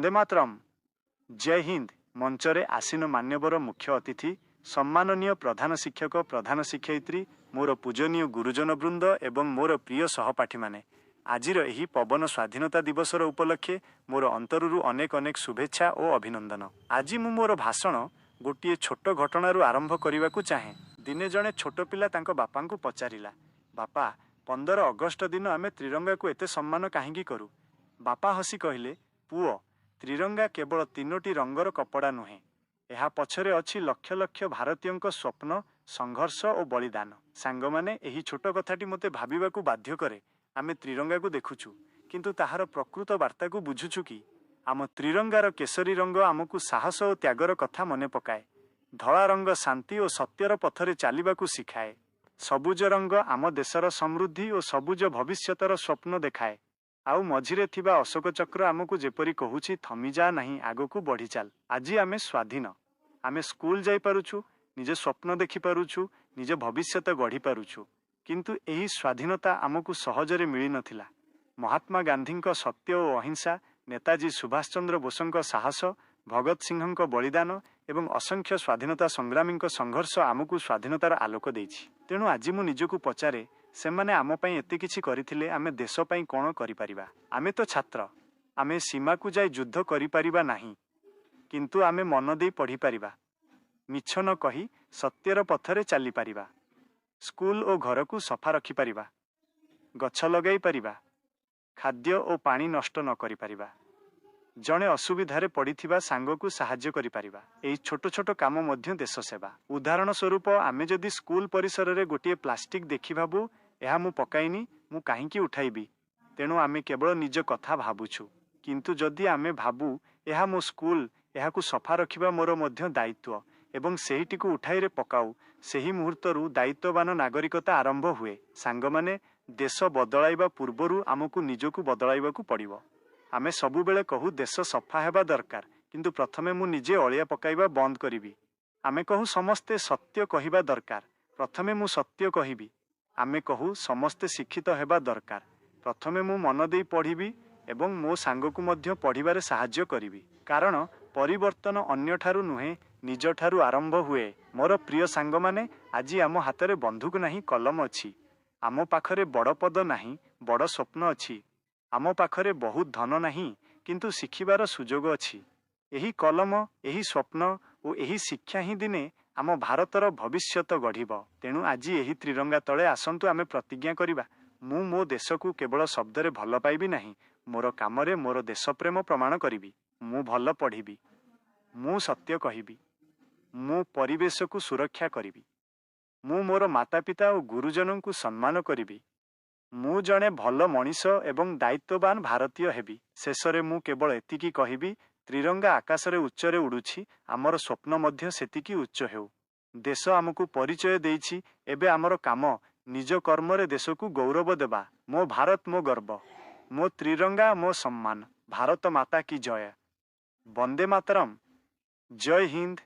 वंदे मातरम। जय हिंद। मंचरे आसीन मान्यवर मुख्य अतिथि, सम्माननीय प्रधान शिक्षक, प्रधान शिक्षयित्री, मोर पूजनीय गुरुजन वृंद एवं मोर प्रिय सहपाठी माने, आजिर एही पवन स्वाधीनता दिवसर उपलक्षे मोर अंतरु अनेक अनेक शुभेच्छा और अभिनंदन। आज मु मोर भाषण गोटे छोट घटनारू आरंभ करने को चाहे। दिने जड़े छोट पिला तांको बापा को पचारिला, बापा 15 अगस्ट दिन आमे त्रिरंगा को एते सम्मान कहीं करूँ? बापा हसी कहले, पुओ, त्रिरंगा केवल 3टी रंगर कपड़ा नुहे, यह पछरे अछि लक्ष लक्ष भारतीयों स्वप्न, संघर्ष और बलिदान। सांग माने एही छोट कथाटी मते भाबिबाकू बाध्य करे। आमे त्रिरंगा को देखुछु, किंतु ताहार प्रकृत वार्ता को बुझुछु कि? आम त्रिरंगार केसरी रंग आमको साहस और त्यागर कथा मने पकाए। धला रंग शांति और सत्यर पथरे चलिबाकू शिखाए। सबुज रंग आम देशर समृद्धि और सबुज भविष्यतर स्वप्न देखाए। आउ मझिरे थिबा अशोक चक्र आमको जेपरी कहूछि, थमी जा नहीं, आगको बढ़ी चल। आज आमे स्वाधीन, आमे स्कूल जाई पारुछु, निज स्वप्न देखि पारुछु, निज भविष्यत गढ़ी पारुछु। किंतु एही स्वाधीनता आमको सहजरे मिली नथिला। महात्मा गांधी सत्य और अहिंसा, नेताजी सुभाष चंद्र बोसଙ୍କ साहस, भगत सिंहଙ୍କ बलिदान एवं असंख्य स्वाधीनता संग्रामी संघर्ष आमको स्वाधीनतार आलोक देछि। तेणु आज मु निजको पचारे, सेमाने आम पई एते किछि करिथिले, आमे देश पई कोन करि परिबा? आमे तो छात्र, आमे सीमा को जाय युद्ध करि परिबा नाही, किंतु आमे मन देई पढ़ी परिबा, मिछ न कही सत्यर पथरे चली परिबा, स्कूल और घर को सफा रखि परिबा, गछ लगाई परिबा, खाद्य और पानी नष्ट न करि परिबा, जड़े असुविधारे पड़िथिबा सांग को साहाय्य करि परिबा। एई छोट छोट काम मध्य देश सेवा। उदाहरण स्वरूप आमे जदि स्कूल परिसर रे गोटे प्लास्टिक देखि भाबू, एहा मु पकाइनी, मु काहींकी उठाइबी, तेणु आमे केवल निज कथा भाबुछु। किंतु जदि आमे भाबू एहा मो स्कूल, एहाकू सफा रखिबा मोर मध्य दायित्व एवं सेहिटी को उठाइरे पकाऊ, सेही मुहूर्तरू दायित्ववान नागरिकता आरंभ हुए। सांग माने, देश बदलाइबा पूर्वरू आमको निजको बदलाइबाकू पड़िबो। आमे सबु बेले कहू देश सफा हेबा दरकार, किंतु प्रथमे मु निजे अलिया पकाइबा बंद करिबी। आमे कहू समस्ते सत्य कहिबा दरकार, प्रथमे मु सत्य कहिबी। आमे कहू समस्ते शिक्षित हेबा दरकार, प्रथमे मु मन देई पढ़िबी एवं मो सांग को मध्य पढ़िबारे साहाय्य करिबी। कारण परिवर्तन अन्य ठारू नुहे, निज ठारू आरंभ हुए। मोर प्रिय सांग माने, आज आम हातरे बंधुक नहीं, कलम अछि। आम पाखरे बड़ पद नहीं, बड़ स्वप्न अछि। आम पाखरे बहुत धन नहीं, किंतु शिखिबार सुजोग अछि। एही कलम, एही स्वप्न और एही शिक्षा ही दिने आम भारतर भविष्यत गढ़िब। तेणु आज एही त्रिरंगा तले आसंतु आमे प्रतिज्ञा करिबा, मु मो देश को केवल शब्दरे भल पाइबी नहीं, मोर कामरे मोर देश प्रेम प्रमाण करिबी। मु भल पढ़िबी, मु सत्य कहिबी, मु परिवेश को सुरक्षा करिबी, मु मोर माता पिता और गुरुजन को सम्मान करिबी, मु जने भल मनीष एवं दायित्ववान भारतीय हेबी। शेषरे मु केवल एतिकी कहिबी, त्रिरंगा आकाशरे उच्चरे उडुछि, आमर स्वप्न मध्य सेतिकी उच्च हेउ। देश आमको परिचय देइछि, एबे आमर काम निज कर्मरे देश को गौरव देबा। मो भारत मो गर्व, मो त्रिरंगा मो सम्मान। भारत माता की जय। वंदे मातरम। जय हिंद,